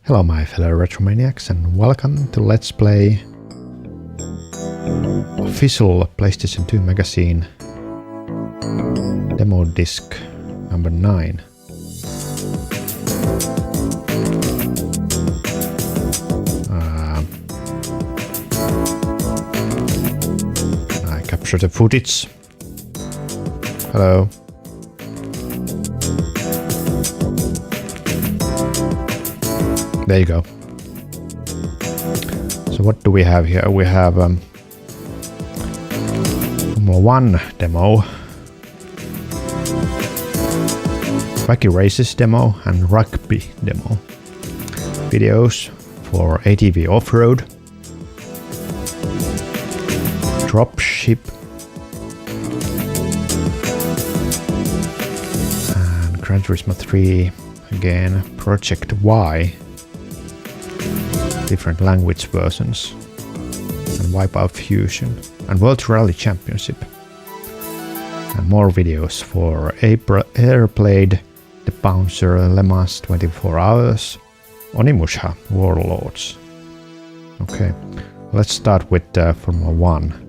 Hello my fellow Retromaniacs and welcome to Let's Play official PlayStation 2 magazine demo disc number 9. I capture the footage. Hello. There you go. So what do we have here? We have Formula 1 demo, Wacky Races demo and Rugby demo. Videos for ATV Off-Road, Dropship, and Gran Turismo 3 again, Project Y. Different language versions, and Wipeout Fusion, and World Rally Championship, and more videos for Airblade, The Bouncer, Le Mans 24 Hours, Onimusha, Warlords. Okay, let's start with Formula 1.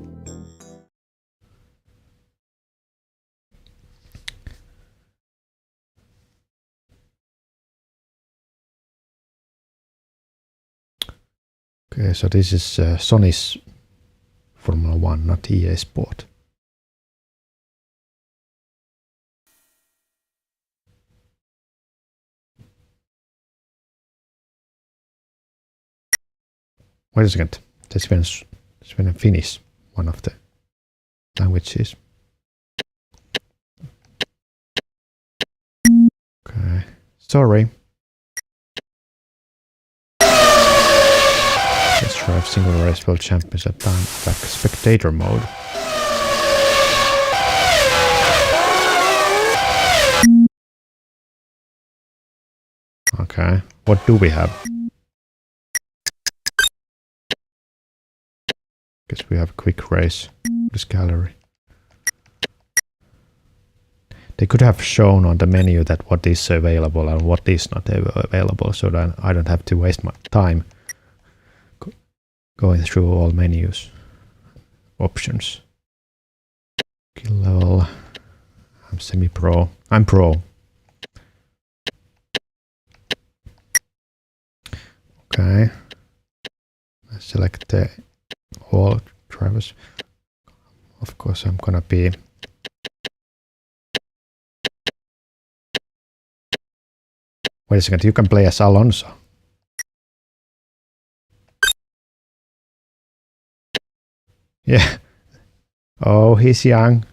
Okay, so this is Sony's Formula 1, not EA Sport. Wait a second, that's when Finnish, one of the languages. Okay, sorry. Drive single race world champions at time attack spectator mode. Okay, what do we have? Guess we have a quick race. This gallery. They could have shown on the menu that what is available and what is not available, so that I don't have to waste my time going through all menus, options. Skill level. I'm semi-pro. I'm pro. Okay. I select the all drivers. Of course, I'm gonna be. Wait a second. You can play as Alonso. Yeah. Oh, he's young.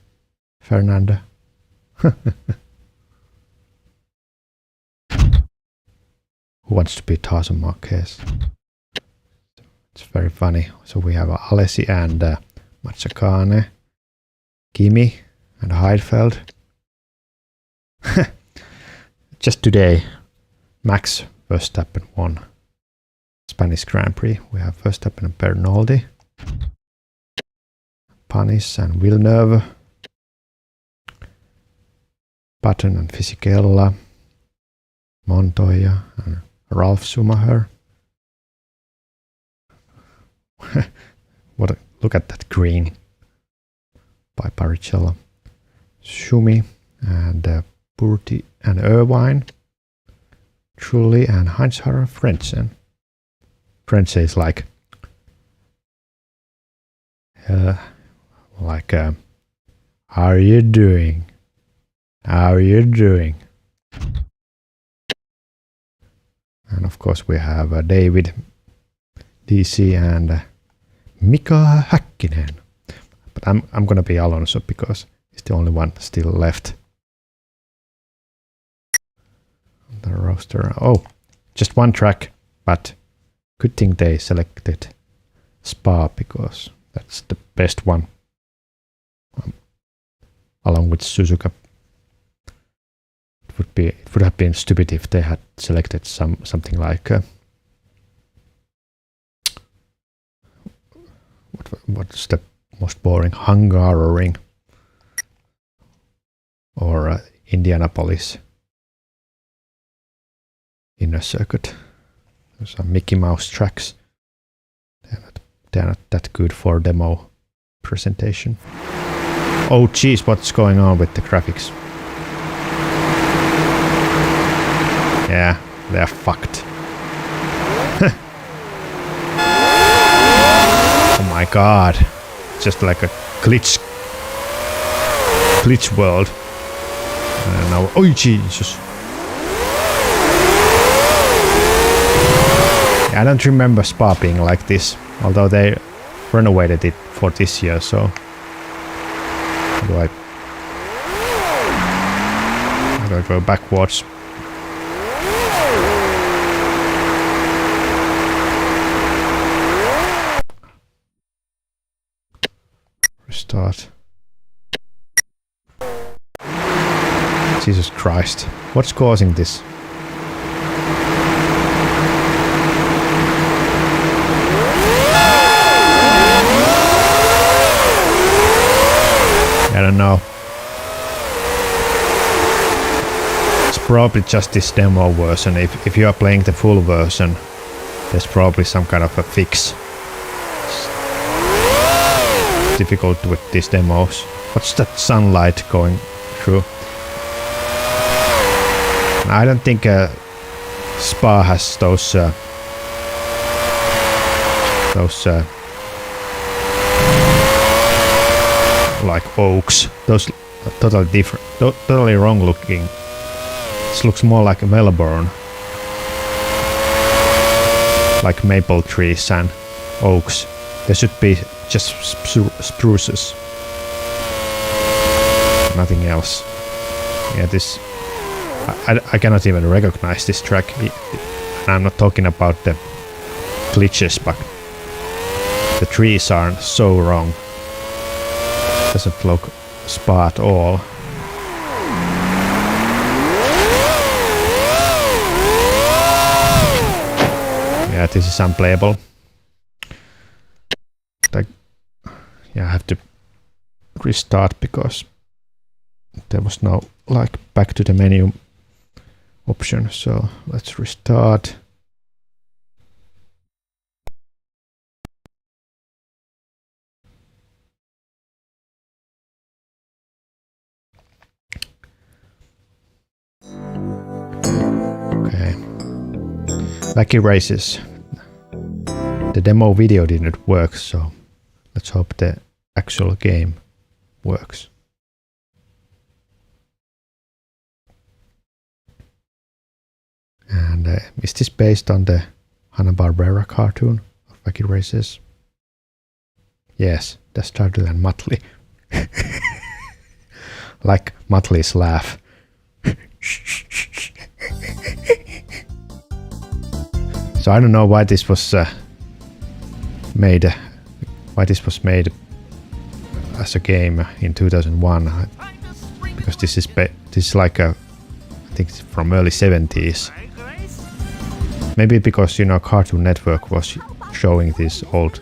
Fernando. Who wants to be Tarzan Marquez? It's very funny. So we have Alessi and Mazzacane, Kimi and Heidfeld. Just today, Max Verstappen won Spanish Grand Prix. We have Verstappen and Bernaldi, Panis and Villeneuve, Button and Fisichella, Montoya and Ralf Schumacher. Look at that green by Barrichello. Schumi and Burti and Irvine, Trulli and Heinz-Harald Frentzen. Frentzen is like how are you doing? How are you doing? And of course we have David, DC and Mika Häkkinen. But I'm gonna be Alonso because he's the only one still left. The roster. Oh, just one track, but good thing they selected Spa because that's the best one. Along with Suzuka. It would have been stupid if they had selected something like what's the most boring, Hungaroring or Indianapolis inner circuit. Some Mickey Mouse tracks. They're not that good for demo presentation. Oh geez, what's going on with the graphics? Yeah, they're fucked. Oh my god. Just like a glitch world. I don't know. Oh Jesus. I don't remember Spa being like this, although they renovated it for this year, so how do I go backwards? Restart. Jesus Christ. What's causing this? I don't know. It's probably just this demo version. If you are playing the full version, there's probably some kind of a fix. It's difficult with these demos. What's that sunlight going through? I don't think Spa has those like oaks. Those are totally different, totally wrong looking. This looks more like a Melbourne, like maple trees and oaks. There should be just spruces, nothing else. Yeah, this I cannot even recognize this track. I'm not talking about the glitches, but the trees are so wrong. Doesn't look Spa at all. Yeah, this is unplayable. Yeah, I have to restart because there was no like back to the menu option. So let's restart. Okay. Wacky Races. The demo video didn't work, so let's hope the actual game works. And is this based on the Hanna-Barbera cartoon of Wacky Races? Yes, that's Stardew and Muttley. Like Muttley's laugh. So I don't know why this was made. Why this was made as a game in 2001? Because this is like a, I think it's from early 70s. Maybe because, you know, Cartoon Network was showing these old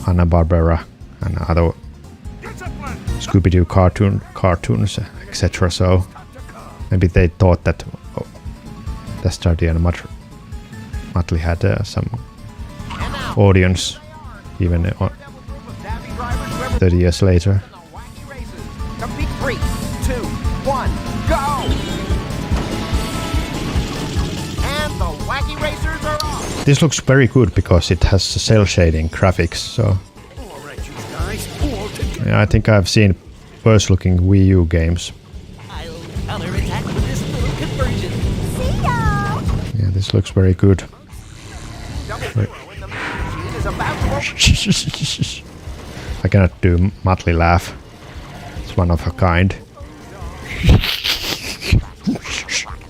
Hanna-Barbera and other Scooby-Doo cartoons, etc. So maybe they thought that Stardew and Muttley had some audience even 30 years later. Compete 3, 2, 1, go! And the Wacky Racers are off! This looks very good because it has cel shading graphics, so yeah, I think I've seen worse looking Wii U games. I'll counterattack with this little conversion. See ya! Yeah, this looks very good. I cannot do Muttley laugh. It's one of a kind.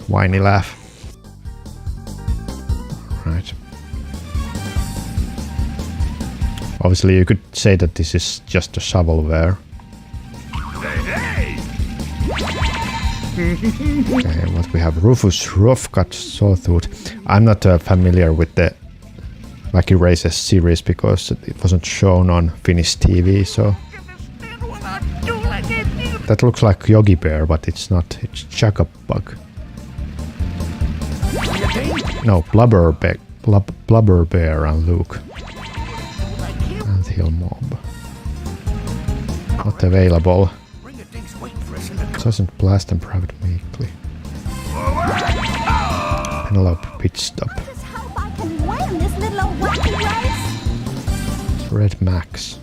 Whiny laugh. Right. Obviously you could say that this is just a shovelware. Okay, what we have? Rufus Roughcut Sawtooth. I'm not familiar with the Wacky Races series because it wasn't shown on Finnish TV, so that looks like Yogi Bear, but it's not. It's Chugabug. No, Blubber Bear and Luke. Anthill Mob. Not available. Doesn't blast and private weekly. Penelope Pit Stop. Red Max.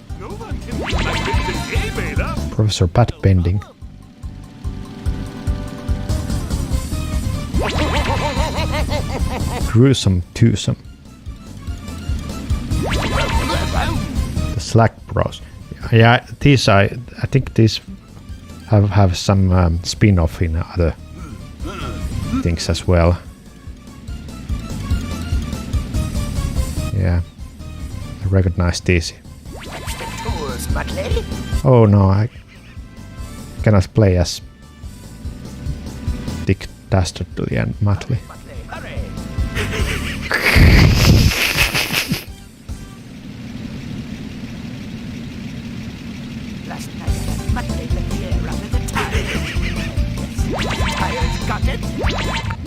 Professor Pat Bending. Gruesome Twosome. The Slack Bros. Yeah, these I think these have some spin-off in other things as well. Yeah, I recognize these. Oh no, I cannot play as Dick Dastardly and Muttley.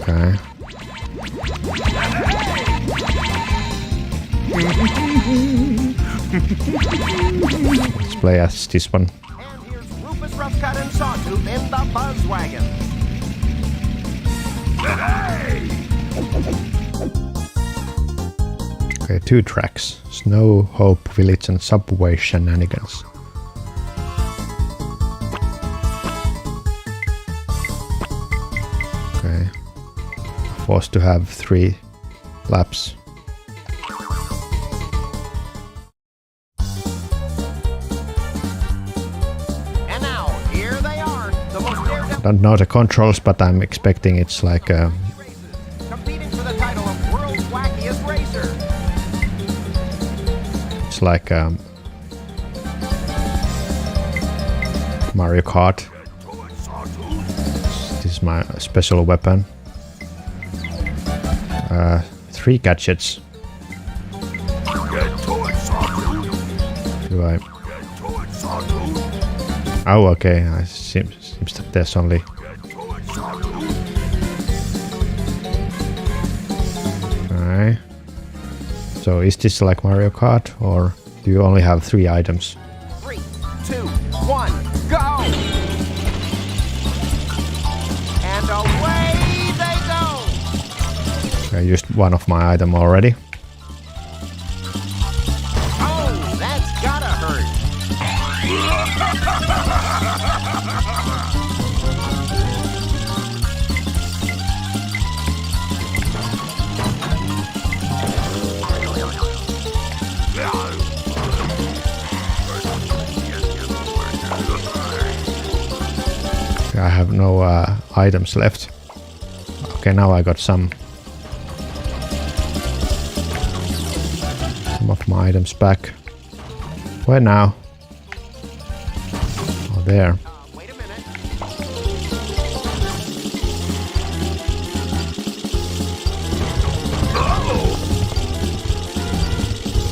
Okay. Let's play as this one. And here's Rufus Roughcut and Sawtooth in the Buzz Wagon. Okay, 2 tracks. Snow, Hope, Village and Subway Shenanigans. Okay. Forced to have 3 laps. And now, here they are, the most daredevil Don't know the controls, but I'm expecting it's like a races, competing for the title of World's Wackiest Racer. it's like Mario Kart. This is my special weapon. 3 gadgets. Do I? Oh, okay. I seems that there's only. Okay. So is this like Mario Kart, or do you only have 3 items? 3, 2, 1, go! And away they go! I used one of my item already. Oh, that's gotta hurt. I have no items left. Okay, now I got some of my items back. Where now? Oh, there. Wait a minute.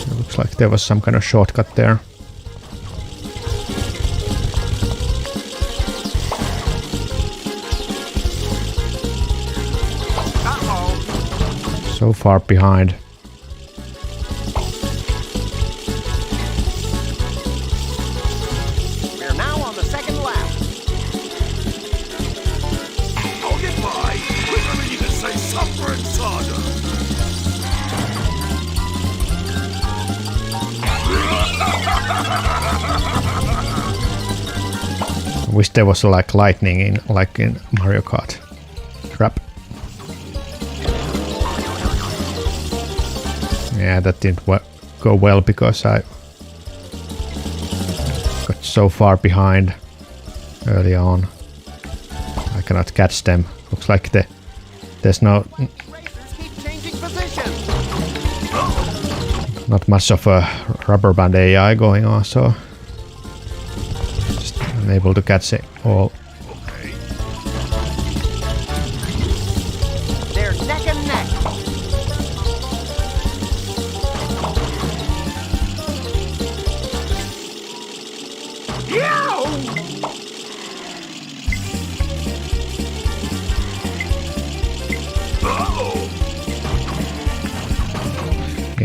It looks like there was some kind of shortcut there. Uh-oh. So far behind. We're now on the second lap. I'll get by. We're gonna even say suffer and sawdust. I wish there was like lightning in like in Mario Kart. Crap. Yeah, that didn't go well because I got so far behind early on. I cannot catch them. Looks like there's no Racers keep changing position. not much of a rubber band AI going on, so just unable to catch it all. They're neck and neck.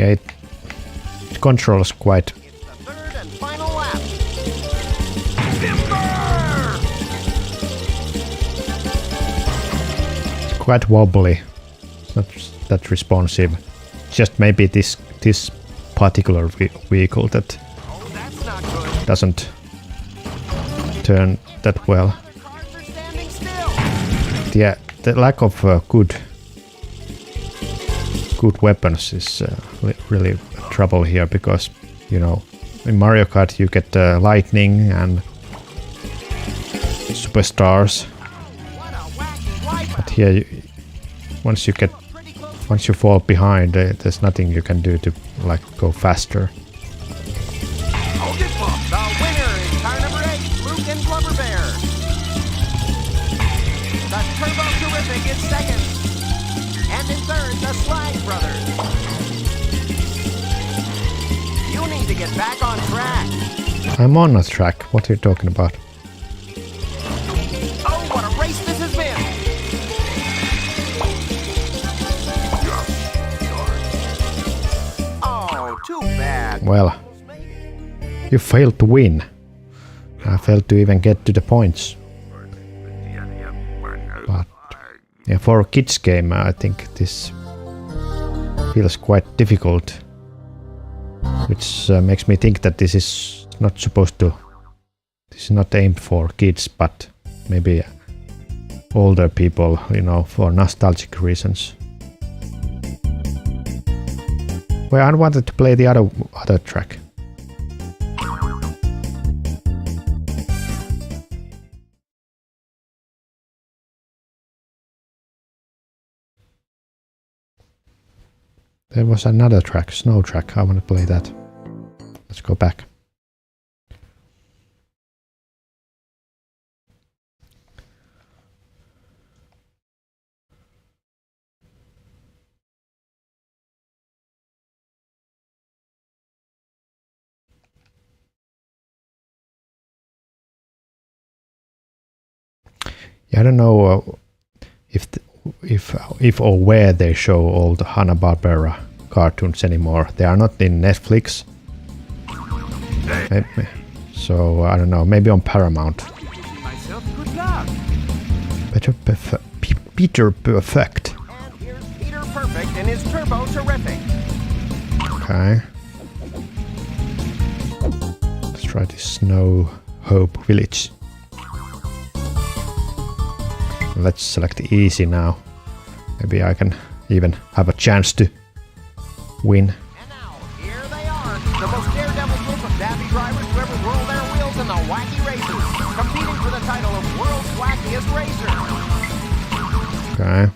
Yeah, it controls quite It's the third and final lap. quite wobbly. It's not that responsive. Just maybe this particular vehicle that Oh, that's not good. doesn't turn that well. Cars are standing still. Yeah, the lack of good weapons is really trouble here because, you know, in Mario Kart you get lightning and superstars, What a wacky wipeout. but here once Pretty close. you fall behind, there's nothing you can do to like go faster. I'll get bumped. The winner is car number 8, Luke and Blubber Bear. The Turbo Terrific is second. And in third, the Slide Brothers. You need to get back on track. I'm on a track. What are you talking about? Oh, what a race this has been. Oh, too bad. Well, you failed to win. I failed to even get to the points. But yeah, for a kids game, I think this feels quite difficult, which makes me think that this is not supposed to. This is not aimed for kids, but maybe older people, you know, for nostalgic reasons. Well, I wanted to play the other track. There was another track, snow track. I want to play that. Let's go back. Yeah, I don't know if or where they show all the Hanna-Barbera cartoons anymore. They are not in Netflix. Maybe, so I don't know. Maybe on Paramount. Myself, good luck. Peter Perfect. And here's Peter Perfect and his Turbo Terrific. Okay. Let's try this Snow Hope Village. Let's select easy now. Maybe I can even have a chance to win. And now, here they are, the most daredevil group of daffy drivers to ever whirl their wheels in the wacky races, competing for the title of World's Wackiest Racer. Okay.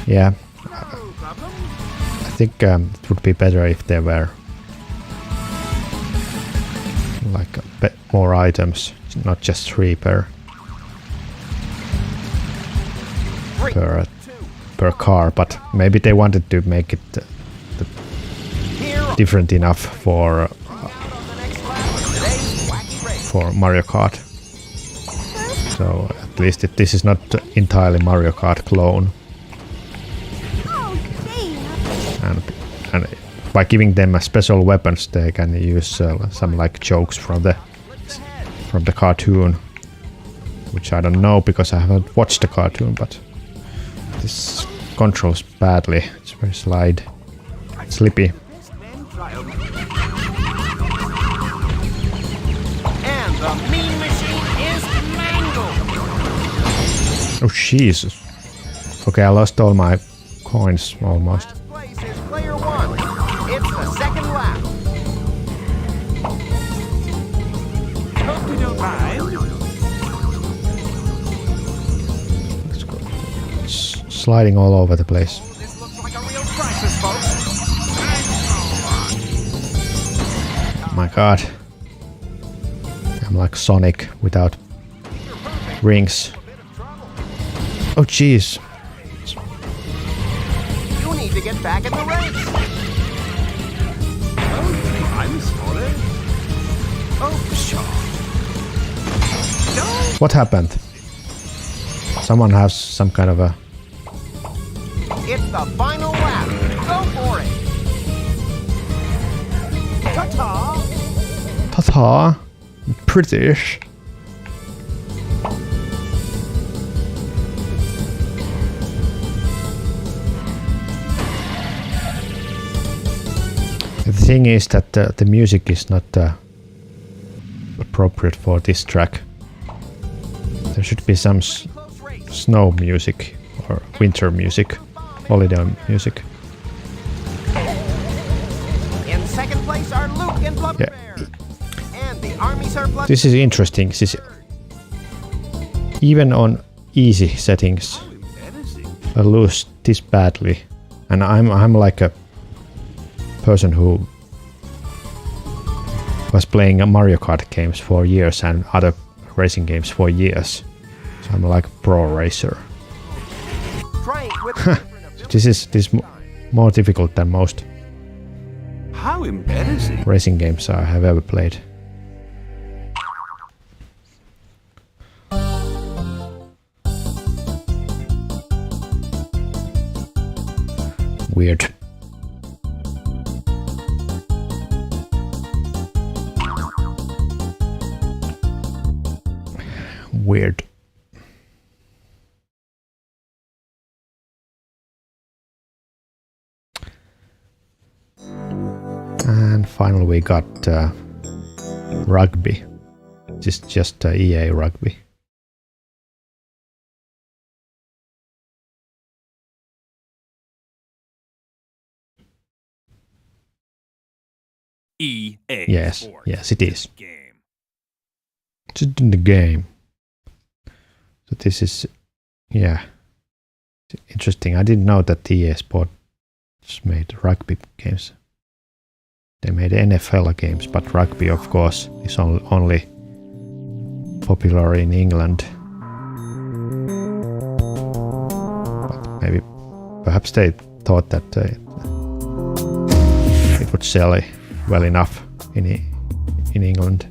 Yeah, No problem. I think it would be better if there were like a bit more items, not just 3 per 3, per 2, per car, but maybe they wanted to make it here on different enough for the next lap of today's wacky race. for Mario Kart. So at least this is not entirely Mario Kart clone. And by giving them special weapons, they can use some like jokes from the cartoon, which I don't know because I haven't watched the cartoon. But this controls badly. It's very slippy. And the mean machine is mangled. Oh Jesus! Okay, I lost all my coins almost. Last place is player 1. It's the second lap. Hope you don't mind. Let's go. It's sliding all over the place. This looks like a real crisis, folks. Oh my God! I'm like Sonic without rings. Oh jeez! You need to get back in the race. Oh, I'm sorry. Oh, sure. What happened? Someone has some kind of a... It's the final lap. Go for it. Ta-ta! Ta-ta! British. The thing is that the music is not appropriate for this track. There should be some snow music or winter music, holiday music. In second place are Luke and Blubber Yeah. Bear. And the Army surplus. This is interesting. This is even on easy settings, I lose this badly, and I'm like a person who was playing Mario Kart games for years and other racing games for years. So I'm like a pro racer. Frank with different abilities. This is more difficult than most How embarrassing. racing games I have ever played. Weird. Weird. And finally we got rugby. This is just EA rugby. EA Yes, Sports. yes it is. Game. Just in the game. So this is, yeah, interesting. I didn't know that EA Sports made rugby games. They made NFL games, but rugby, of course, is only popular in England. But maybe, perhaps they thought that it would sell well enough in England.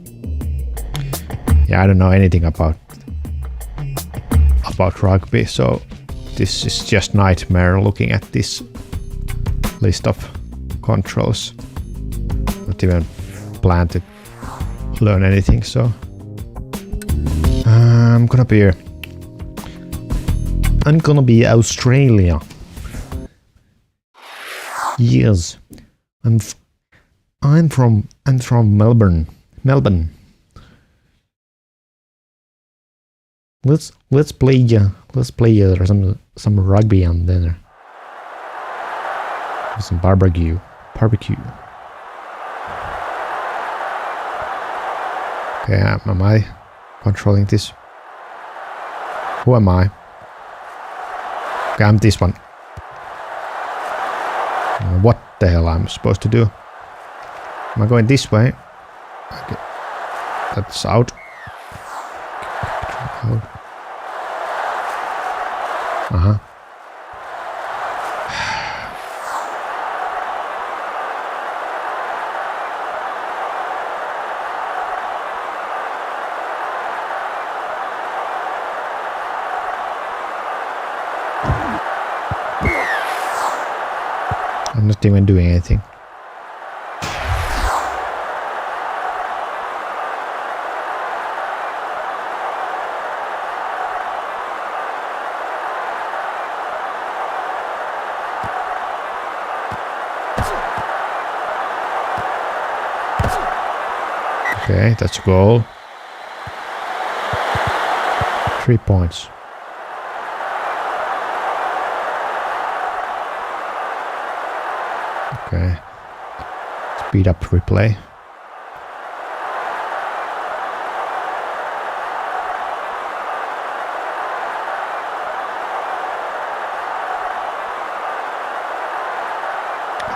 Yeah, I don't know anything about rugby, so this is just nightmare looking at this list of controls. Not even plan to learn anything, so I'm gonna be Australia. Yes, I'm from Melbourne. Let's play some rugby and then some barbecue. Okay, am I controlling this? Who am I? Okay, I'm this one. What the hell I'm supposed to do? Am I going this way? Okay. That's out. Uh-huh. I'm not even doing anything. Okay, that's a goal. 3 points. Okay. Speed up replay.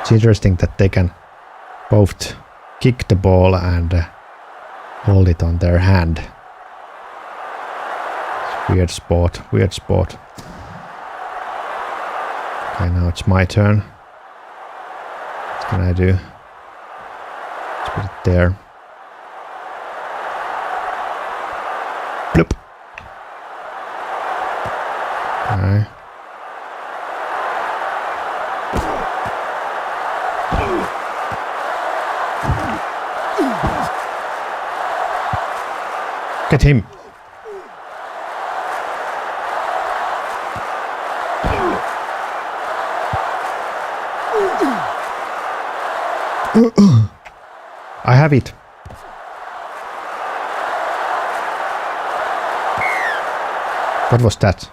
It's interesting that they can both kick the ball and hold it on their hand. It's weird sport. Okay, now it's my turn. What can I do? Let's put it there. Bloop. Okay. Get him! I have it. What was that?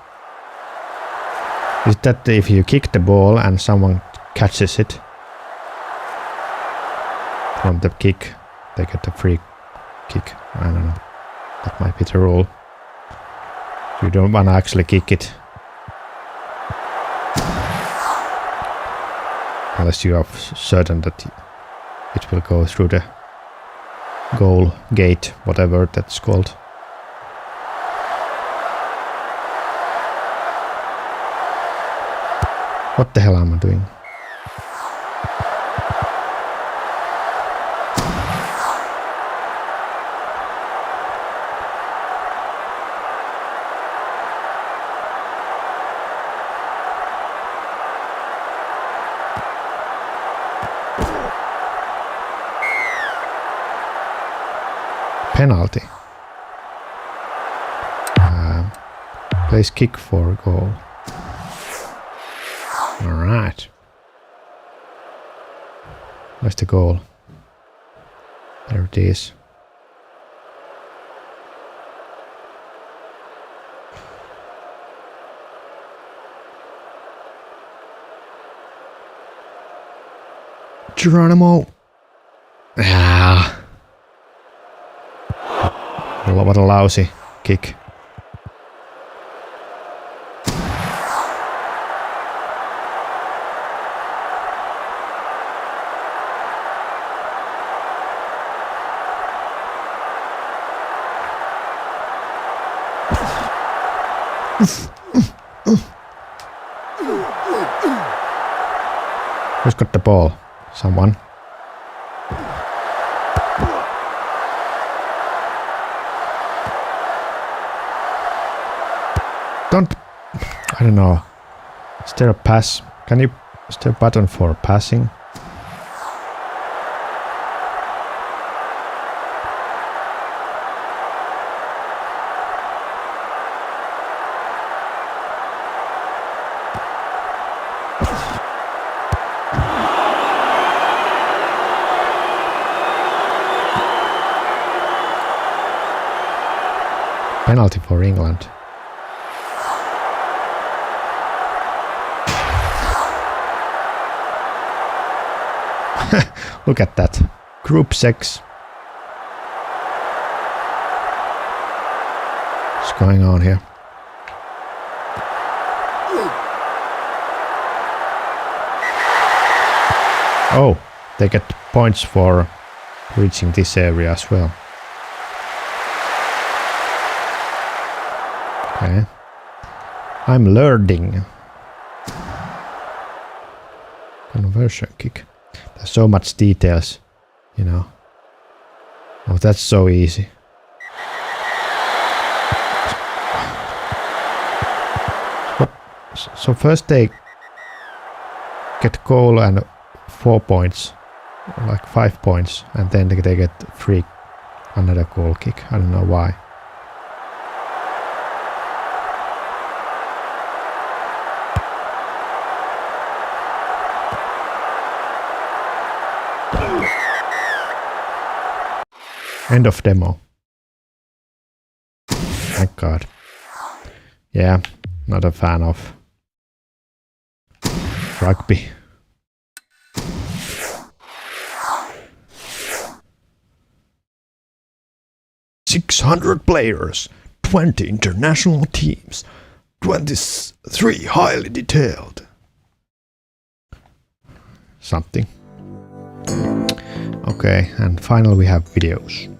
Is that if you kick the ball and someone catches it from the kick, they get a free kick? I don't know. That might be the rule. You don't want to actually kick it. Unless you are certain that it will go through the goal gate, whatever that's called. What the hell am I doing? Penalty. Place kick for goal. Alright. Where's the goal? There it is. Geronimo! Ah. What a lousy kick. Who's got the ball? Someone. Don't... I don't know. Is there a pass? Can you... Is there a button for passing? Penalty for England. Look at that. Group 6. What's going on here? Oh, they get points for reaching this area as well. Okay. I'm learning. Conversion kick. There's so much details, you know. Oh, that's so easy. So first they get goal and 4 points, like 5 points, and then they get free another goal kick. I don't know why. End of demo. Thank God. Yeah, not a fan of rugby. "600 players, 20 international teams, 23 highly detailed." Something. Okay, and finally we have videos.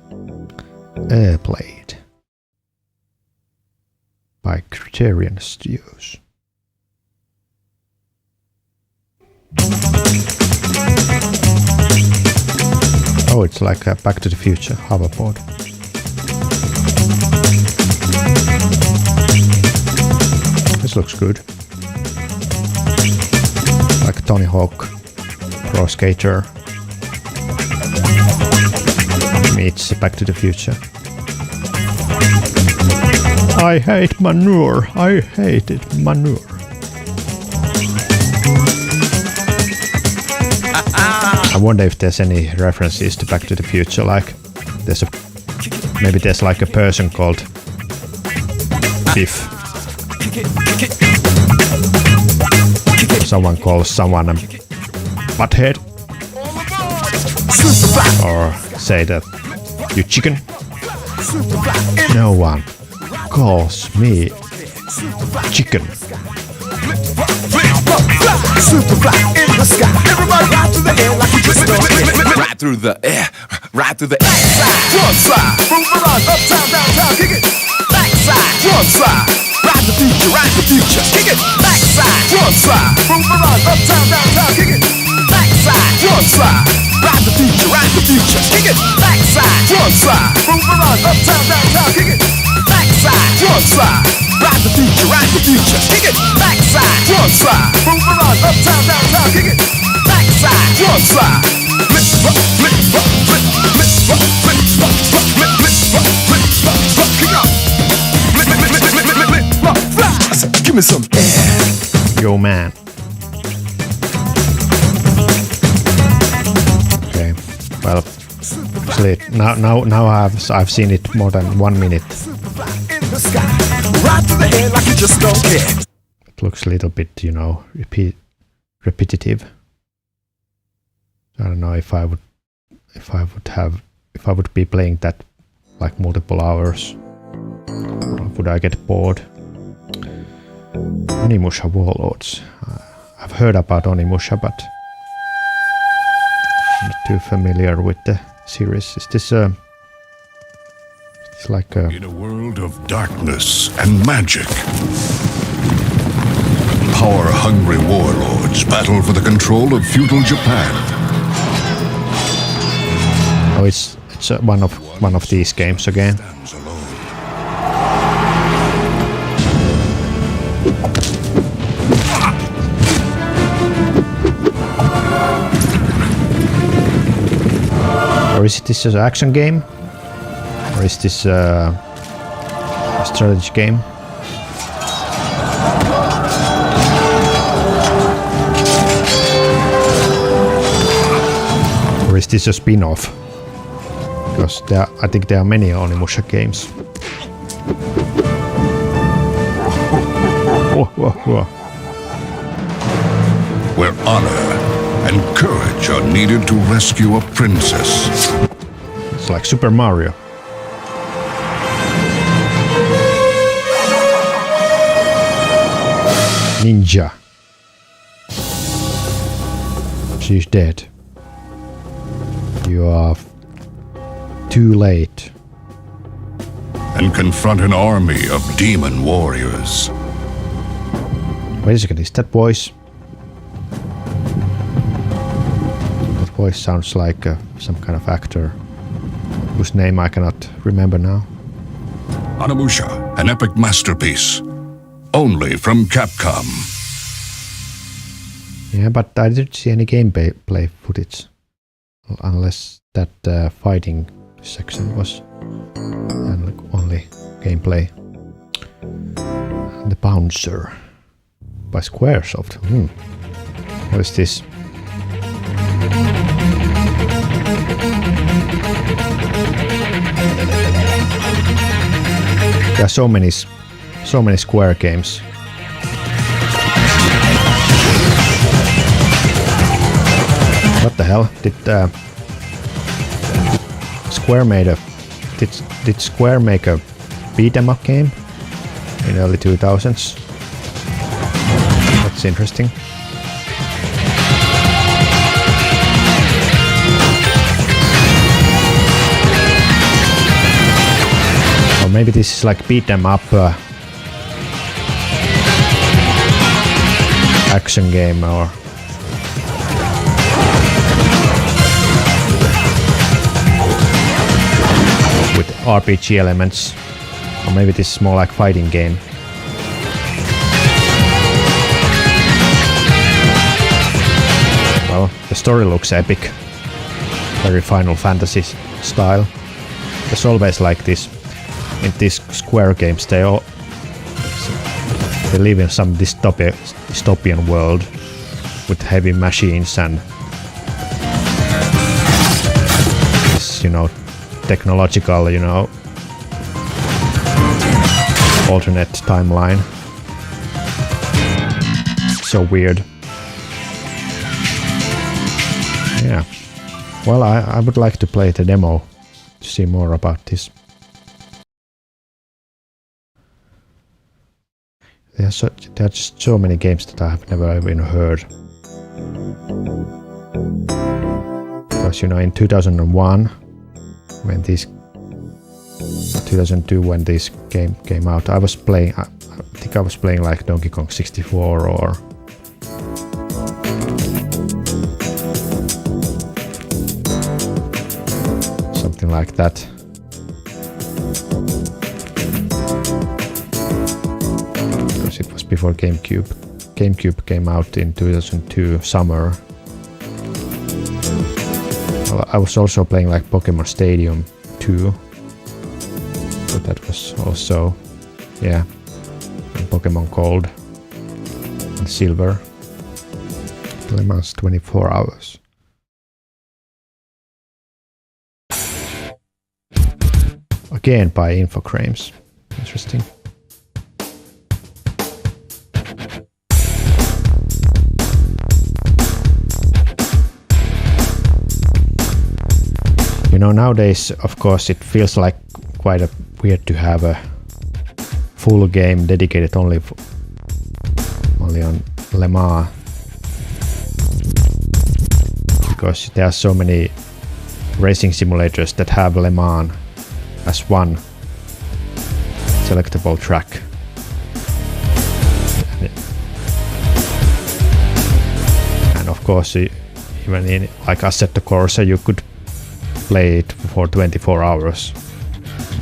Played by Criterion Studios. Oh, it's like a Back to the Future hoverboard. This looks good. Like Tony Hawk Pro Skater. meets Back to the Future. I hate manure. I hated manure. I wonder if there's any references to Back to the Future, like maybe there's like a person called Biff. Someone calls someone a butthead. Or say that, you chicken. No one calls me chicken. Right through the air, right through the air. Front slide, move around, uptown, downtown, kick it. Backside, front slide, ride the future, kick it. Backside, front slide, move around, uptown, downtown, kick it. Backside, front slide, ride the future, kick it. Backside, front slide, move around, uptown, downtown, kick it. Backside, front slide, ride the future, kick it. Backside, front slide, move around, uptown, downtown, kick it. Backside, front slide, give me some air. Yo, man. Okay. Well, actually, now I've seen it more than 1 minute. It looks a little bit, you know, repetitive. I don't know if I would be playing that like multiple hours. Would I get bored? Onimusha Warlords. I've heard about Onimusha, but I'm not too familiar with the series. Is this it's like a... In a world of darkness and magic, power-hungry warlords battle for the control of feudal Japan. Oh, it's one of these games again. Or is this an action game? Or is this a strategy game? Or is this a spin-off? Because I think there are many Onimusha games. Where honor and courage are needed to rescue a princess. It's like Super Mario. Ninja. She's dead. You are too late. And confront an army of demon warriors. Wait a second, is that voice? That voice sounds like some kind of actor whose name I cannot remember now. Onimusha, an epic masterpiece. Only from Capcom. Yeah, but I didn't see any gameplay footage. Unless that fighting section was only gameplay. The Bouncer by Squaresoft. What is this? There are so many Square games. What the hell? Did Square make a beat 'em up game in early 2000s? That's interesting. Or maybe this is like beat 'em up action game, or with RPG elements, or maybe this is more like fighting game. Well, the story looks epic, very Final Fantasy style. there's always like this in these Square games. They live in some dystopian world with heavy machines and this, technological, alternate timeline. So weird. Yeah. Well, I would like to play the demo to see more about this. There are just so many games that I have never even heard. Because in 2001, when 2002 when this game came out, I think I was playing like Donkey Kong 64 or something like that. Because it was before GameCube. GameCube came out in 2002 summer. I was also playing like Pokemon Stadium 2. So that was also, yeah, and Pokemon Gold and Silver. Le Mans 24 hours. Again by Infogrames. Interesting. Nowadays, of course, it feels like quite weird to have a full game dedicated only on Le Mans, because there are so many racing simulators that have Le Mans as one selectable track. And of course, even in like Assetto Corsa, you could play it for 24 hours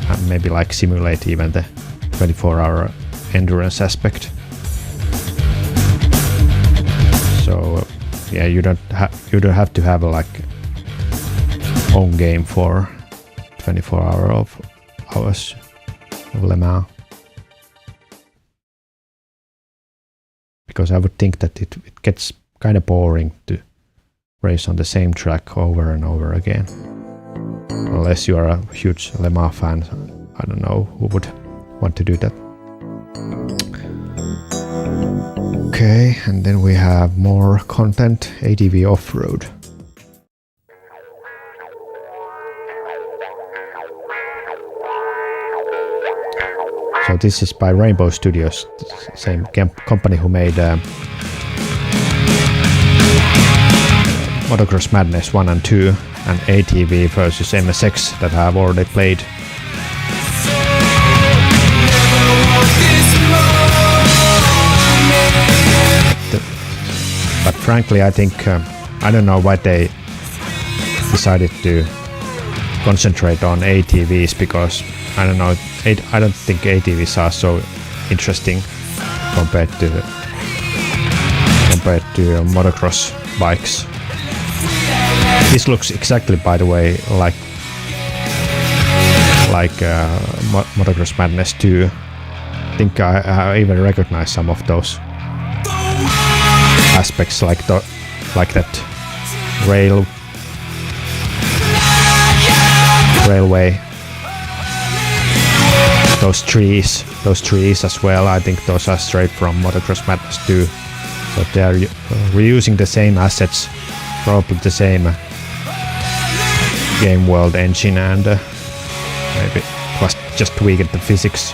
and maybe like simulate even the 24-hour endurance aspect. So yeah, you don't have to have a like own game for 24 hours of Le Mans, because I would think that it gets kind of boring to race on the same track over and over again. Unless you are a huge Le Mans fan, I don't know who would want to do that. Okay, and then we have more content, ATV Off-Road. So this is by Rainbow Studios, the same company who made Motocross Madness 1 and 2 and ATV versus MSX that I have already played. But frankly, I think I don't know why they decided to concentrate on ATVs, because I don't know, I don't think ATVs are so interesting compared to motocross bikes. This looks exactly, by the way, like Motocross Madness 2. I think I even recognize some of those aspects, like that railway, those trees as well. I think those are straight from Motocross Madness 2. So they are reusing the same assets, probably the same game world engine, and maybe just tweaked the physics.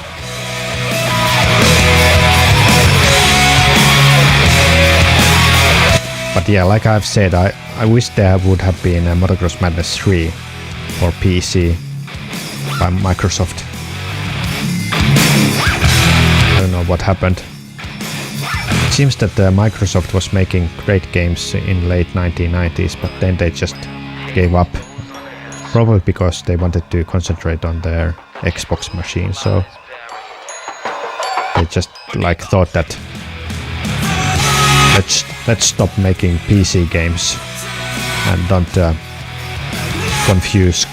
But yeah, like I've said, I wish there would have been a Motocross Madness 3 for PC by Microsoft. I don't know what happened. It seems that Microsoft was making great games in late 1990s, but then they just gave up. Probably because they wanted to concentrate on their Xbox machine, so they just like thought that let's stop making PC games and don't confuse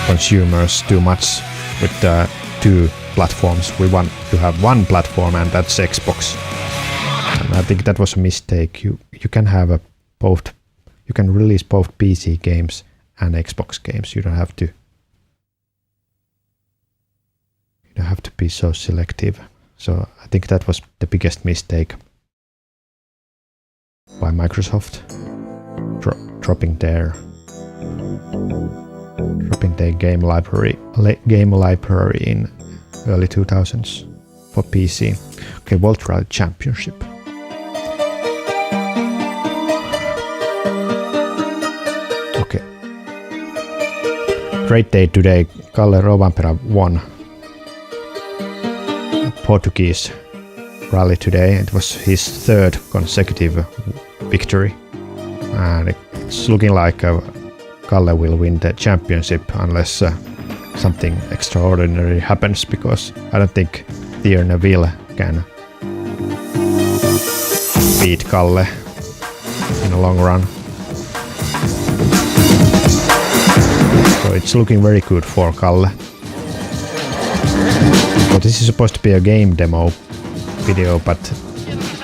consumers too much with the two platforms. We want to have one platform, and that's Xbox. And I think that was a mistake. You can have both. You can release both PC games and Xbox games. You don't have to. You don't have to be so selective. So I think that was the biggest mistake by Microsoft, dropping their game library in early 2000s for PC. Okay, World Rally Championship. Okay. Great day today. Kalle Rovanperä won a Portuguese rally today. It was his third consecutive victory, and it's looking like Kalle will win the championship unless something extraordinary happens, because I don't think Thierry Neville can beat Kalle in the long run. So it's looking very good for Kalle. So this is supposed to be a game demo video, but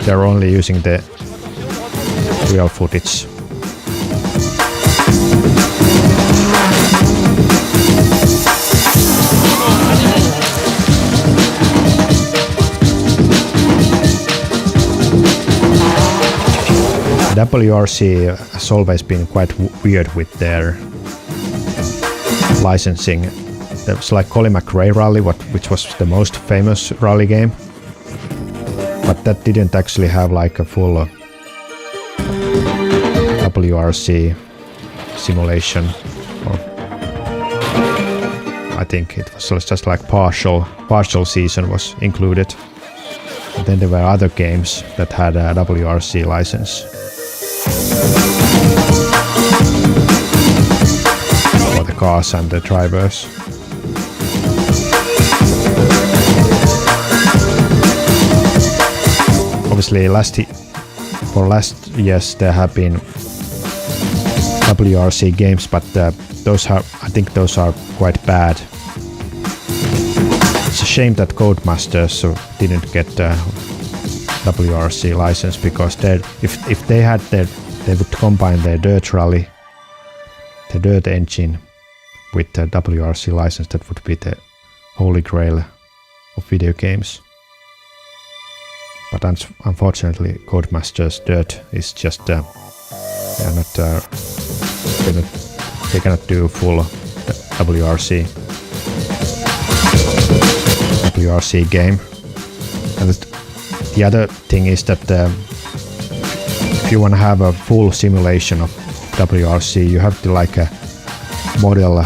they're only using the real footage. WRC has always been quite weird with their licensing. There was like Colin McRae Rally, which was the most famous rally game, but that didn't actually have like a full WRC simulation. Or I think it was just like partial season was included. And then there were other games that had a WRC license. For the cars and the drivers. Obviously, last years there have been WRC games, but I think those are quite bad. It's a shame that Codemasters didn't get WRC license, because if they had they would combine their dirt rally, the dirt engine, with the WRC license. That would be the holy grail of video games. But unfortunately, Codemasters Dirt is just they cannot do full WRC game. And the other thing is that if you want to have a full simulation of WRC, you have to model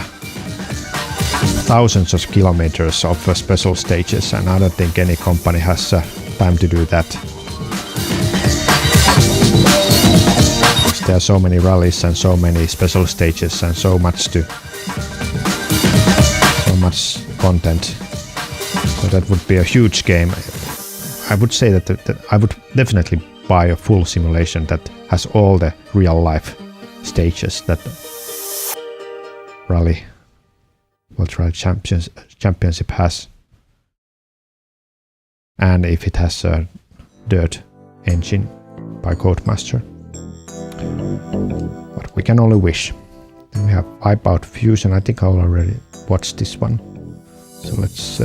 thousands of kilometers of special stages, and I don't think any company has time to do that. Because there are so many rallies and so many special stages and so much content. So that would be a huge game. I would say that I would definitely buy a full simulation that has all the real life stages that World Rally Championship has. And if it has a dirt engine by Codemaster. But we can only wish. Then we have Wipeout Fusion. I think I already watched this one. So let's see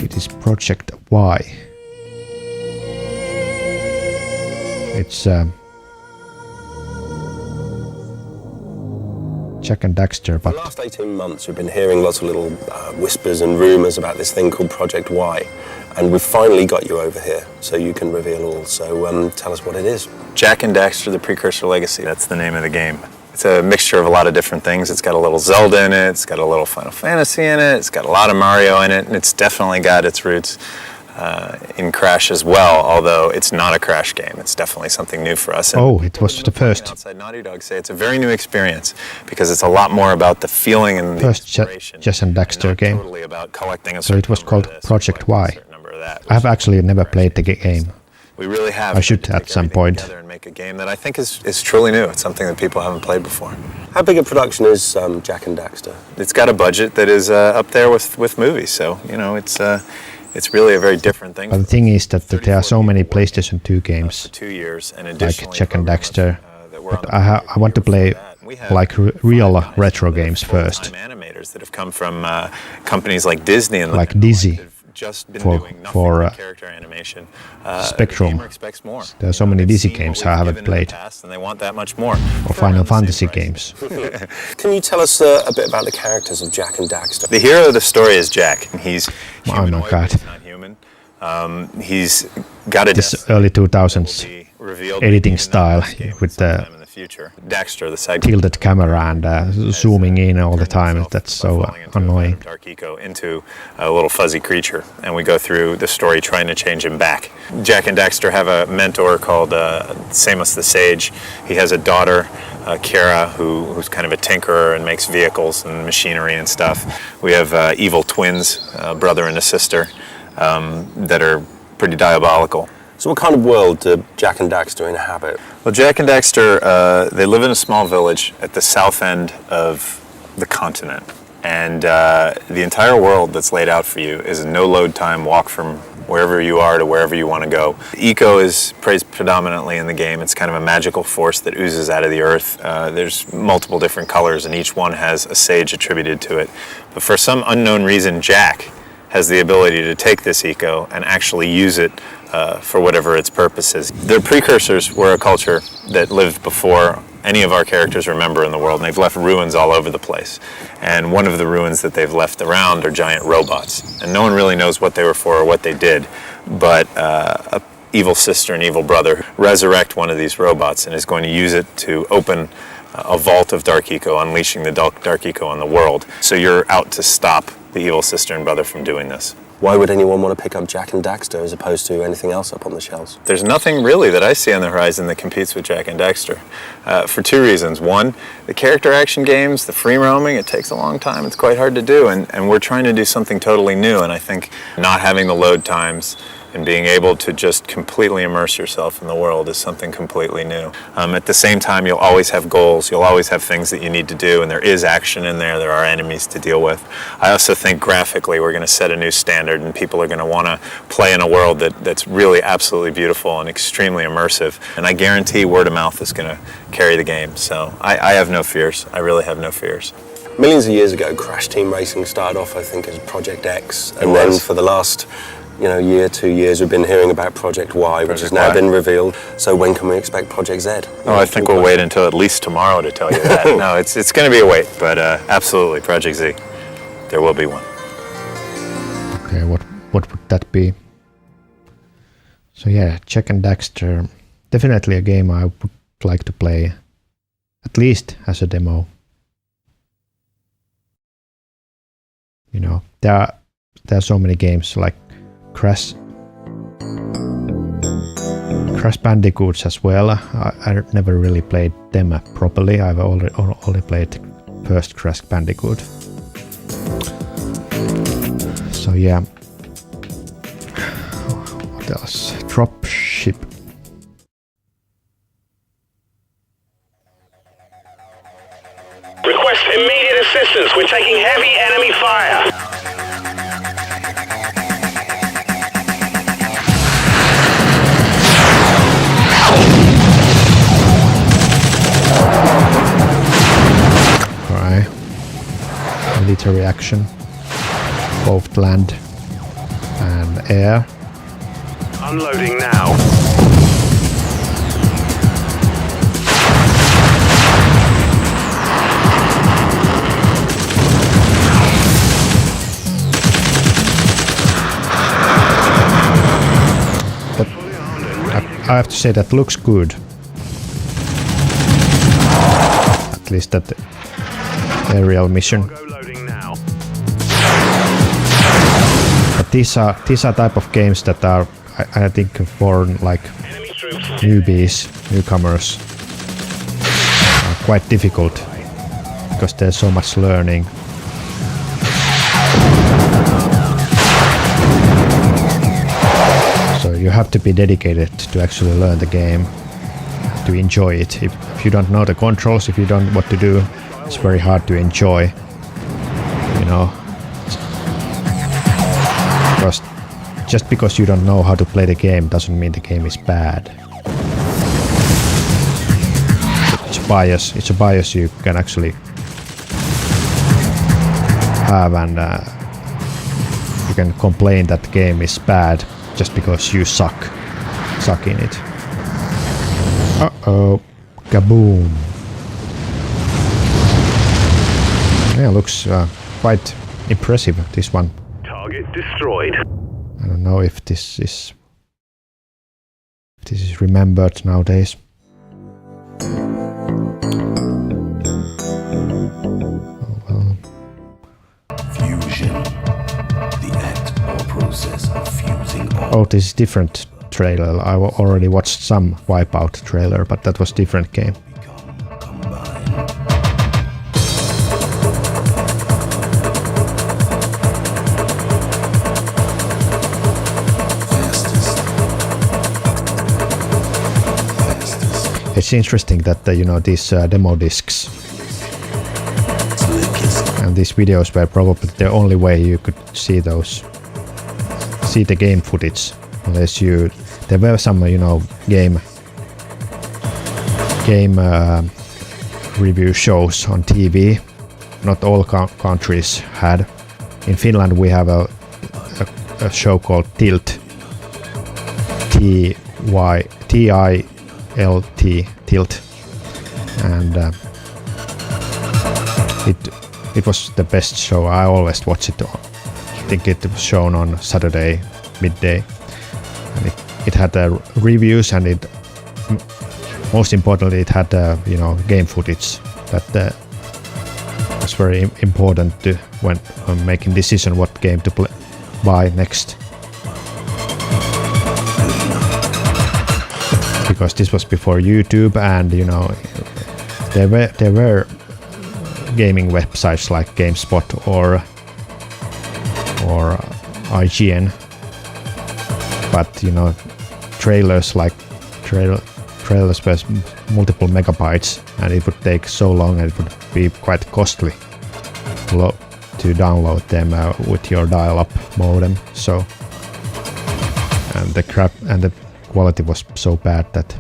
this Project Y. It's Jack and Daxter, but for the last 18 months we've been hearing lots of little whispers and rumours about this thing called Project Y, and we've finally got you over here so you can reveal all. So tell us what it is. Jack and Daxter, the Precursor Legacy, that's the name of the game. It's a mixture of a lot of different things. It's got a little Zelda in it, it's got a little Final Fantasy in it, it's got a lot of Mario in it, and it's definitely got its roots in Crash as well, although it's not a Crash game. It's definitely something new for us. And it was the first. Outside Naughty Dog say it's a very new experience because it's a lot more about the feeling and the inspiration. Jack and Daxter game. Totally about collecting a so it was called Project Y. I have actually never played the game. We really have. I should to at take some everything point. together and make a game that I think is truly new. It's something that people haven't played before. How big a production is Jack and Daxter? It's got a budget that is up there with movies, so you know it's really a very different thing. But the thing is that there are so many PlayStation 2 games for 2 years, and like additionally Jack and Daxter, that were on but the I want to play like real retro games first, full-time animators that have come from companies like Disney and like Dizzy just been for- doing nothing for, but character animation. Spectrum. The gamer expects more. There are so many They've Dizzy seen games what I we've haven't given in the played. past, and they want that much more. or Final Fantasy games. Can you tell us a bit about the characters of Jack and Daxter? The hero of the story is Jack. He's Oh my humanoid, God. but he's not human. He's got a This destiny early that will 2000s be revealed editing in style this game with the sometime in the future. Daxter, the side tilted camera and zooming in all the time. That's so annoying. Dark Eco into a little fuzzy creature, and we go through the story trying to change him back. Jack and Daxter have a mentor called Samus the Sage. He has a daughter, Kara, who's kind of a tinkerer and makes vehicles and machinery and stuff. We have evil twins, a brother and a sister, that are pretty diabolical. So what kind of world do Jack and Daxter inhabit? Well, Jack and Daxter, they live in a small village at the south end of the continent. And the entire world that's laid out for you is a no-load time walk from wherever you are to wherever you want to go. Eco is praised predominantly in the game. It's kind of a magical force that oozes out of the earth. There's multiple different colors, and each one has a sage attributed to it. But for some unknown reason, Jack has the ability to take this eco and actually use it for whatever its purpose is. Their precursors were a culture that lived before any of our characters remember in the world, and they've left ruins all over the place. And one of the ruins that they've left around are giant robots. And no one really knows what they were for or what they did, but a evil sister and evil brother resurrect one of these robots and is going to use it to open a vault of Dark Eco, unleashing the Dark Eco on the world. So you're out to stop the evil sister and brother from doing this. Why would anyone want to pick up Jack and Daxter as opposed to anything else up on the shelves? There's nothing really that I see on the horizon that competes with Jack and Daxter, for two reasons. One, the character action games, the free roaming, it takes a long time. It's quite hard to do, and we're trying to do something totally new, and I think not having the load times and being able to just completely immerse yourself in the world is something completely new. At the same time, you'll always have goals, you'll always have things that you need to do, and there is action in there are enemies to deal with. I also think graphically we're going to set a new standard, and people are going to want to play in a world that's really absolutely beautiful and extremely immersive, and I guarantee word of mouth is going to carry the game, so I have no fears. I really have no fears. Millions of years ago, Crash Team Racing started off, I think, as Project X, and It then was. for the last year, 2 years, we've been hearing about Project Y, which has Project now Y. been revealed. So when can we expect Project Z? Oh, I think we'll wait until at least tomorrow to tell you that. No, it's going to be a wait, but absolutely, Project Z, there will be one. Okay, what would that be? So yeah, Jack and Daxter, definitely a game I would like to play, at least as a demo. There are so many games like Crash Bandicoots as well. I never really played them properly. I've only played first Crash Bandicoot. So yeah. What else? Dropship. Request immediate assistance. We're taking heavy enemy fire. Alright. Military action. Both land and air. Unloading now. I have to say that looks good. At least that aerial mission. Go loading now. But these are type of games that are I think for like Enemy troops. newbies, newcomers, are quite difficult because there's so much learning. So you you have to be dedicated to actually learn the game, to enjoy it. If you don't know the controls, if you don't know what to do, it's very hard to enjoy, you know. Because just because you don't know how to play the game doesn't mean the game is bad. It's a bias you can actually have, and you can complain that the game is bad just because you suck in it. Uh-oh, kaboom. Yeah, looks quite impressive, this one. Target destroyed. I don't know if this is remembered nowadays. Oh well. Fusion. The act or process of fusing all. Oh, this is different trailer. I already watched some Wipeout trailer, but that was different game. It's interesting that you know, these demo discs and these videos were probably the only way you could see the game footage, unless there were some, you know, game review shows on TV. Not all countries had. In Finland we have a show called Tilt, T-I-L-T, Tilt, and it was the best show. I always watch it. I think it was shown on Saturday midday, and it had reviews, and it most importantly it had you know, game footage that was very important to when making decision what game to buy next. Because this was before YouTube, and you know, there were gaming websites like GameSpot or IGN, but you know, trailers were multiple megabytes, and it would take so long, and it would be quite costly to download them with your dial-up modem. So, and the quality was so bad that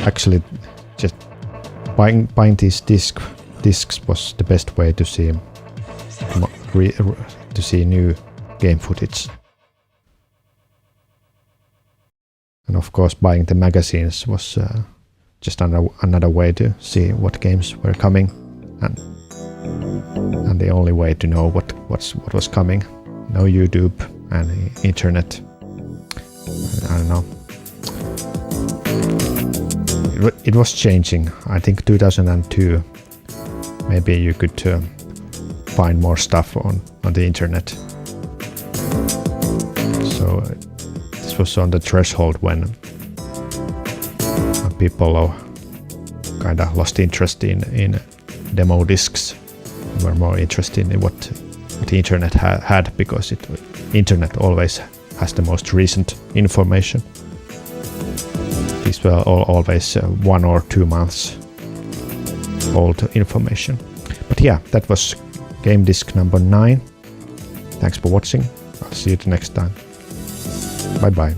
actually just buying these discs was the best way to see new game footage. And of course, buying the magazines was just another way to see what games were coming, and the only way to know what was coming. No YouTube and internet. I don't know. It was changing. I think 2002. Maybe you could find more stuff on the internet. So this was on the threshold when people kind of lost interest in demo discs. They were more interested in what the internet had, because internet always has the most recent information. These were always 1 or 2 months old information. But yeah, that was game disc number 9. Thanks for watching. I'll see you the next time. Bye bye.